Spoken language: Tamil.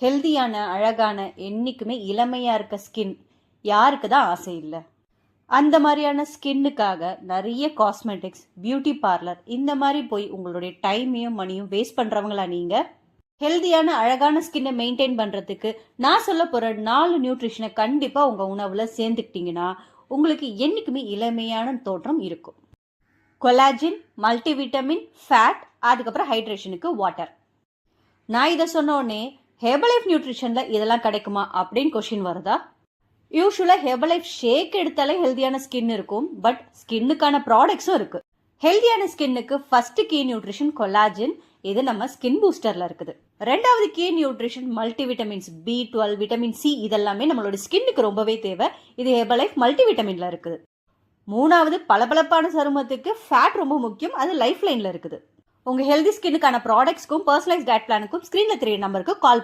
ஹெல்தியான அழகான என்னைக்குமே இளமையா இருக்க ஸ்கின் யாருக்கு தான் ஆசை இல்லை? அந்த மாதிரியான ஸ்கின்னுக்காக நிறைய காஸ்மெட்டிக்ஸ், பியூட்டி பார்லர் இந்த மாதிரி போய் உங்களுடைய டைமையும் மணியும் வேஸ்ட் பண்றவங்களா நீங்க? ஹெல்தியான அழகான ஸ்கின்னை மெயின்டைன் பண்றதுக்கு நான் சொல்ல போற 4 நியூட்ரிஷனை கண்டிப்பா உங்க உணவுல சேர்ந்துக்கிட்டீங்கன்னா உங்களுக்கு என்னைக்குமே இளமையான தோற்றம் இருக்கும். கொலாஜின், மல்டிவிட்டமின், ஃபேட், அதுக்கப்புறம் ஹைட்ரேஷனுக்கு வாட்டர். நான் இதை சொன்ன உடனே ஹெர்பலைஃப் நியூட்ரிஷன்ல இதெல்லாம் கிடைக்குமா அப்படின்னு கொஸ்டின் வருதா? யூஸ்வலா ஹெர்பலைஃப் ஷேக் எடுத்தாலே ஹெல்தியான ஸ்கின் இருக்கும், பட் ஸ்கின்னுக்கான ப்ராடக்ட்ஸும் இருக்கு. ஹெல்தியான ஸ்கின்னுக்கு ஃபர்ஸ்ட் கீ நியூட்ரிஷன் கொலாஜின். இது நம்ம ஸ்கின் பூஸ்டர்ல இருக்குது. ரெண்டாவது key nutrition multivitamins, B12, vitamin C, இதெல்லாமே நம்மளோட ஸ்கின்னுக்கு ரொம்பவே தேவை. இது ஹெர்பலைஃப் மல்டிவிட்டமின்ல இருக்குது. மூணாவது பளபளப்பான சருமத்துக்கு ஃபேட் ரொம்ப முக்கியம். அது லைஃப் லைன்ல இருக்குது. உங்க ஹெல்தி ஸ்கின்னுக்கான ப்ராடக்ட்ஸ்க்கும் பர்சனலைஸ் டயட் பிளானுக்கும் ஸ்கிரீன்ல தெரிய நம்பருக்கு கால் பண்ணுங்க.